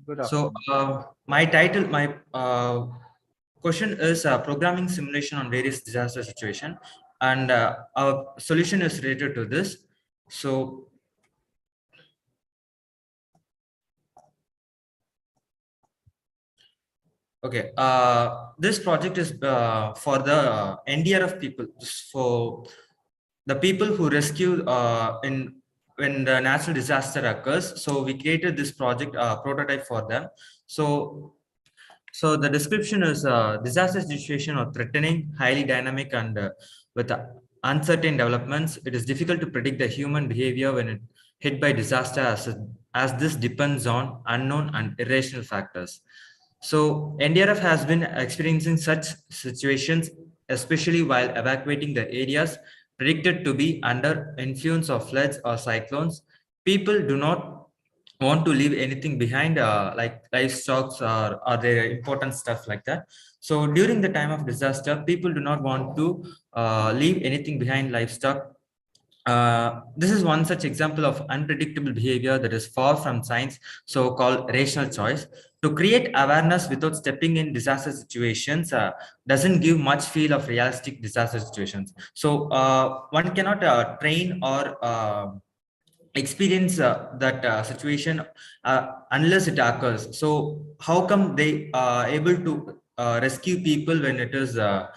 Good So afternoon. my question is programming simulation on various disaster situation, and our solution is related to this. So okay, this project is for the NDRF people, for the people who rescue in when the natural disaster occurs. So we created this project prototype for them. So the description is disaster situation or threatening, highly dynamic, and with uncertain developments. It is difficult to predict the human behavior when it hit by disaster, as this depends on unknown and irrational factors. So NDRF has been experiencing such situations, especially while evacuating the areas predicted to be under influence of floods or cyclones. People do not want to leave anything behind, like livestock or their important stuff like that. So during the time of disaster, people do not want to leave anything behind livestock. This is one such example of unpredictable behavior that is far from science, so-called rational choice. To create awareness without stepping in disaster situations doesn't give much feel of realistic disaster situations. So one cannot train or experience that situation unless it occurs. So how come they are able to rescue people when it is a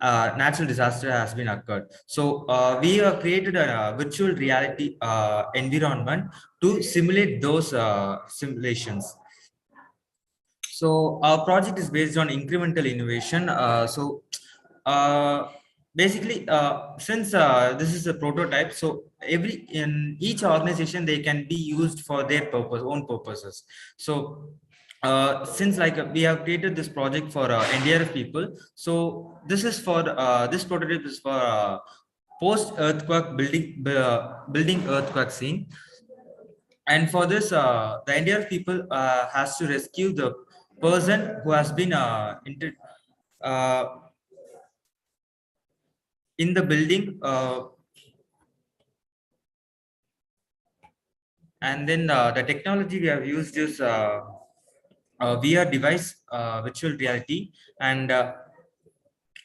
natural disaster has been occurred? So we have created a virtual reality environment to simulate those simulations. So our project is based on incremental innovation. Uh, Basically, since this is a prototype, so every in each organization they can be used for their own purposes. So since like we have created this project for NDRF people, so this is for this prototype is for post earthquake building earthquake scene. And for this the Indian people has to rescue the person who has been uh, in the building, and then the technology we have used is VR device, virtual reality, and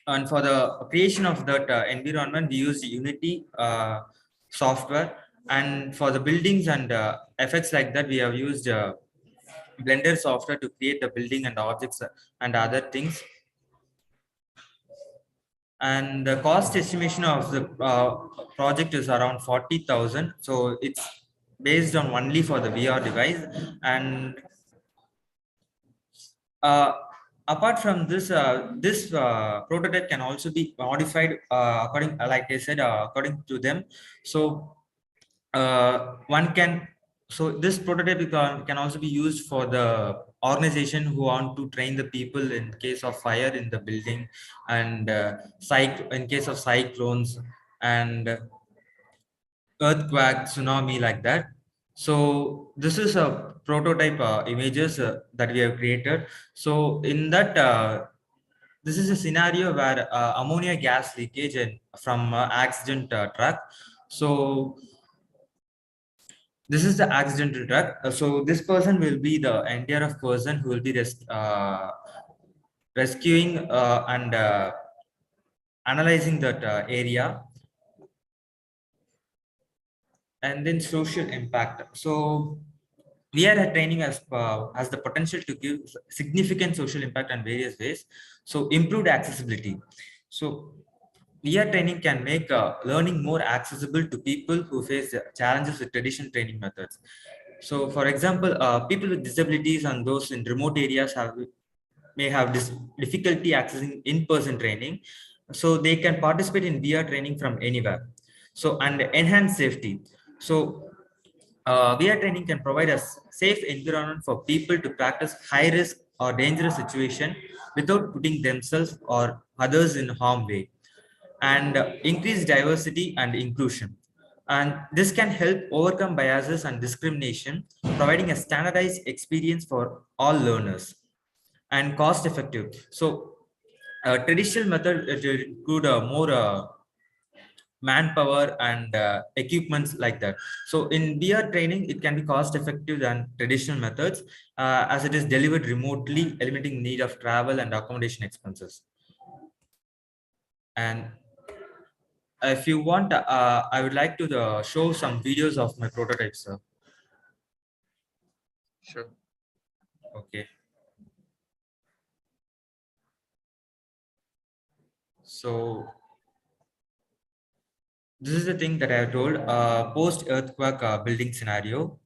and for the creation of that environment we used Unity software, and for the buildings and effects like that we have used Blender software to create the building and objects and other things. And the cost estimation of the project is around 40,000. So it's based on only for the VR device. And uh, apart from this, this prototype can also be modified according, like I said, according to them. So one can, so this prototype can also be used for the organization who want to train the people in case of fire in the building, and in case of cyclones and earthquake, tsunami, like that. So this is a prototype images that we have created. So in that this is a scenario where ammonia gas leakage from accident truck. So this is the accidental truck. So this person will be the NDRF person who will be rescuing and analyzing that area. And then social impact. So we are training has the potential to give significant social impact in various ways. So improved accessibility. So VR training can make learning more accessible to people who face challenges with traditional training methods. So, for example, people with disabilities and those in remote areas may have this difficulty accessing in-person training. So they can participate in VR training from anywhere. So, and enhance safety. So VR training can provide a safe environment for people to practice high risk or dangerous situation without putting themselves or others in harm way, and increase diversity and inclusion. And this can help overcome biases and discrimination, providing a standardized experience for all learners. And cost effective. So traditional method could more manpower and equipments like that. So in VR training, it can be cost effective than traditional methods, as it is delivered remotely, eliminating need of travel and accommodation expenses. And if you want, I would like to show some videos of my prototypes, sir. Sure. Okay. So this is the thing that I have told, post earthquake building scenario.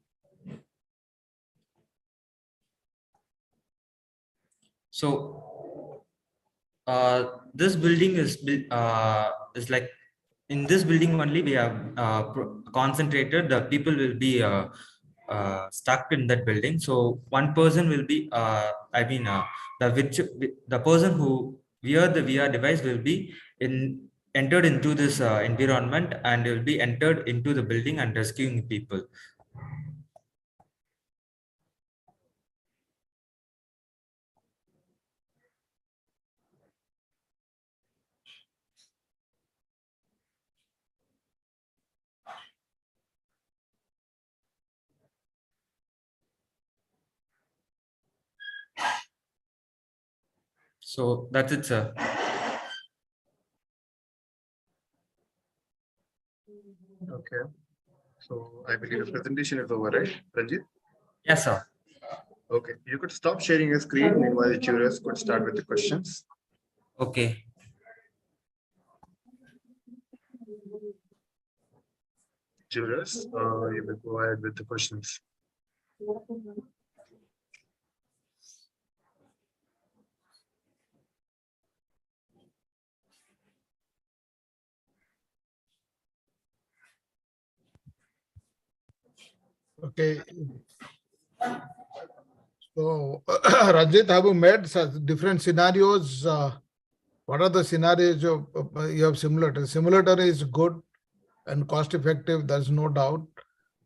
So this building is like, in this building only we have concentrated, the people will be stuck in that building. So one person will be the person who wear the VR device will be entered into this environment, and will be entered into the building and rescuing people. So that's it, sir. Okay. So I believe the presentation is over, right, Ranjit? Yes, sir. Okay. You could stop sharing your screen. Meanwhile, the jurors could start with the questions. Okay. Jurors, you will go ahead with the questions. Okay. So, Ranjit, have you made such different scenarios? What are the scenarios you have simulator? Simulator is good and cost effective, there's no doubt.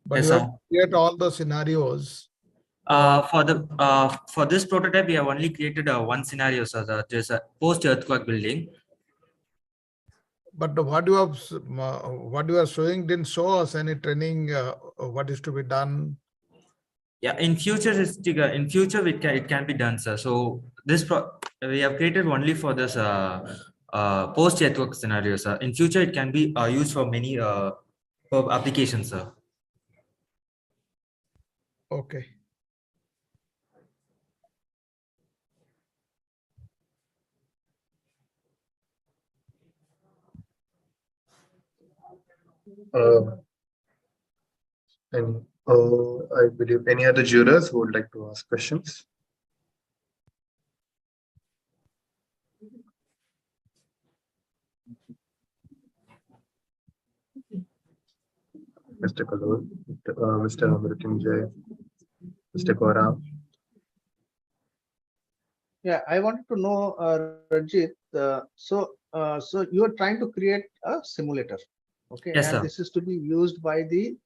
But Yes, you have sir. to create all the scenarios. For this prototype, we have only created one scenario, sir. That is a post-earthquake building. But what you are showing didn't show us any training. What is to be done? Yeah, in future, it can be done, sir. So we have created only for this post-earthquake scenario, sir. In future, it can be used for many for applications, sir. Okay. And I believe any other jurors who would like to ask questions. Mr. Kalur, Mr. Amrityunjay, Mr. Kaura. Yeah, I wanted to know, Ranjit. So you are trying to create a simulator, okay? Yes, and sir. this is to be used by the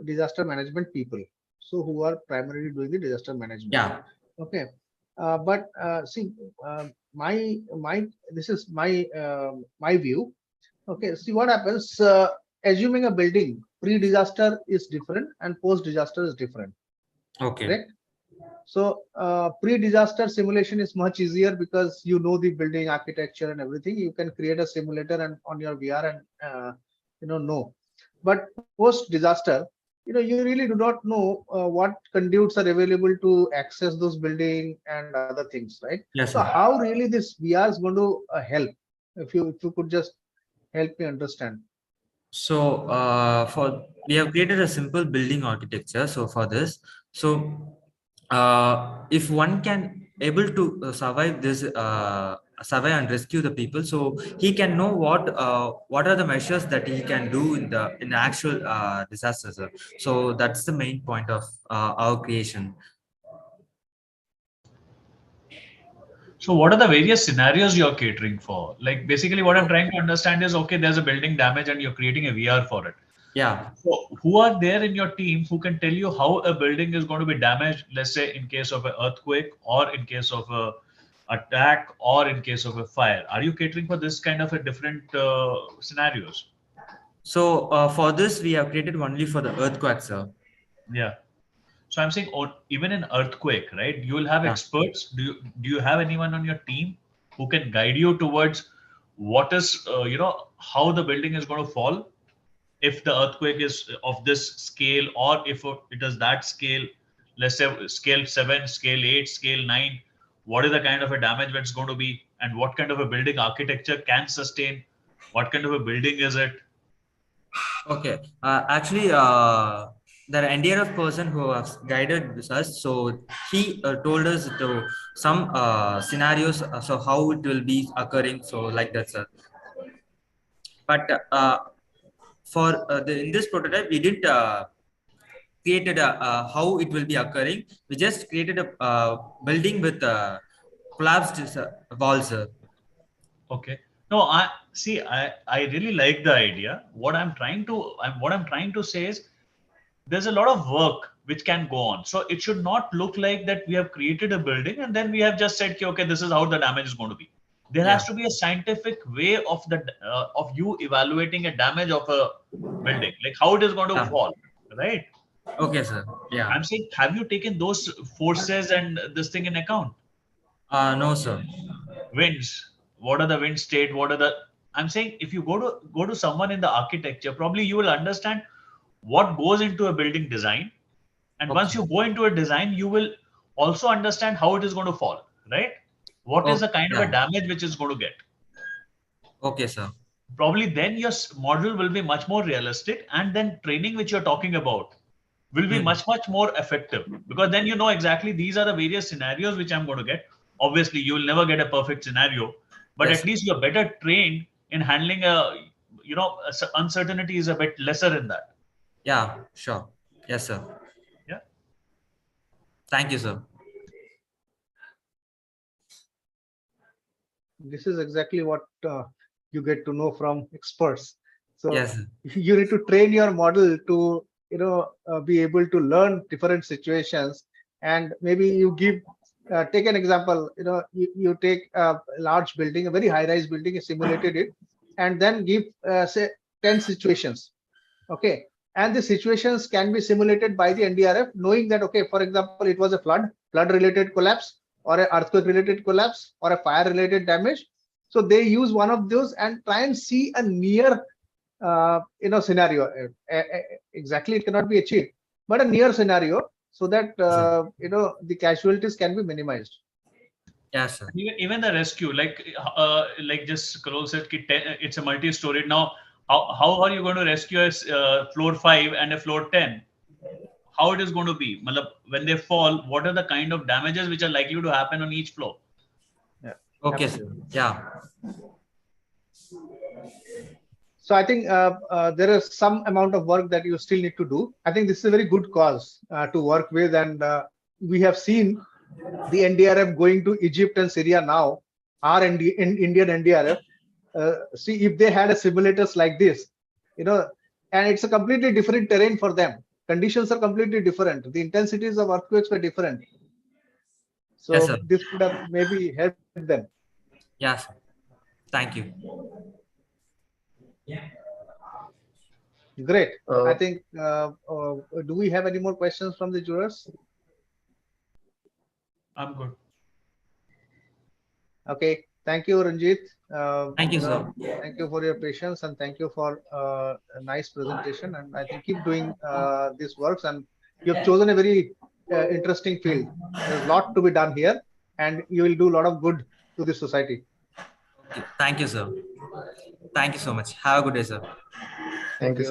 disaster management people, so who are primarily doing the disaster management. Yeah. Okay. But see, my this is my view. Okay. See what happens. Assuming a building pre-disaster is different and post-disaster is different. Okay. Correct. So pre-disaster simulation is much easier because you know the building architecture and everything. You can create a simulator and on your VR and know. But post-disaster, you really do not know what conduits are available to access those building and other things, right? Yes, So sir. how really this VR is going to help? If you could just help me understand. So we have created a simple building architecture. So for this, so if one can able to survive and rescue the people, so he can know what are the measures that he can do in the actual disasters, sir. So that's the main point of our creation. So what are the various scenarios you're catering for? Like basically what I'm trying to understand is, okay, there's a building damage and you're creating a VR for it. Yeah. So who are there in your team who can tell you how a building is going to be damaged, let's say in case of an earthquake or in case of a attack or in case of a fire? Are you catering for this kind of a different scenarios? So for this, we have created only for the earthquake, sir. Yeah. So I'm saying, even in earthquake, right? You will have Yeah. experts. Do you have anyone on your team who can guide you towards what is how the building is going to fall if the earthquake is of this scale, or if it is that scale, let's say scale 7, scale 8, scale 9, what is the kind of a damage that's going to be, and what kind of a building architecture can sustain, what kind of a building is it? Okay. Actually, the NDRF person who has guided us, so he told us to some scenarios, so how it will be occurring, so like that, sir. But for in this prototype, we didn't created how it will be occurring. We just created a building with collapsed walls, sir. Okay. No, I really like the idea. What I'm trying to say is there's a lot of work which can go on. So it should not look like that we have created a building and then we have just said, okay, this is how the damage is going to be. There Yeah. has to be a scientific way of you evaluating a damage of a building, like how it is going to Yeah. fall, right? Okay, sir. Yeah. I'm saying, have you taken those forces and this thing in account? No, sir. Winds, what are the wind state, what are the, I'm saying, if you go to someone in the architecture, probably you will understand what goes into a building design, and Okay. once you go into a design, you will also understand how it is going to fall, right? What is the kind of a Yeah. damage which is going to get? Okay, sir. Probably then your model will be much more realistic, and then training which you're talking about will be much more effective, because then you know exactly these are the various scenarios which I'm going to get. Obviously you will never get a perfect scenario, but Yes. at least you're better trained in handling uncertainty is a bit lesser in that. Yeah, sure. Yes, sir. Yeah. Thank you, sir. This is exactly what you get to know from experts. So Yes, sir. you need to train your model to be able to learn different situations, and maybe you give take an example. You take a large building, a very high rise building, simulated it, and then give say 10 situations. Okay, and the situations can be simulated by the NDRF, knowing that, okay, for example, it was a flood related collapse, or an earthquake related collapse, or a fire related damage. So they use one of those and try and see a near scenario. Exactly, it cannot be achieved, but a near scenario, so that the casualties can be minimized. Yes, sir. Even the rescue, like just Karol said, it's a multi-storied. Now, how are you going to rescue a floor 5 and a floor 10? How it is going to be? When they fall, what are the kind of damages which are likely to happen on each floor? Yeah. Okay, Absolutely. sir. Yeah. So I think there is some amount of work that you still need to do. I think this is a very good cause to work with, and we have seen the NDRF going to Egypt and Syria now. Our Indian NDRF, see if they had a simulators like this, and it's a completely different terrain for them. Conditions are completely different. The intensities of earthquakes were different. So Yes, sir. this could have maybe helped them. Yes. Thank you. Great. I Uh, think, do we have any more questions from the jurors? I'm good. Okay. Thank you, Ranjit. Thank you, sir. Thank you for your patience, and thank you for a nice presentation. And I think keep doing these works. And you have chosen a very interesting field. There's a lot to be done here, and you will do a lot of good to the society. Okay. Thank you, sir. Thank you so much. Have a good day, sir. Thank you,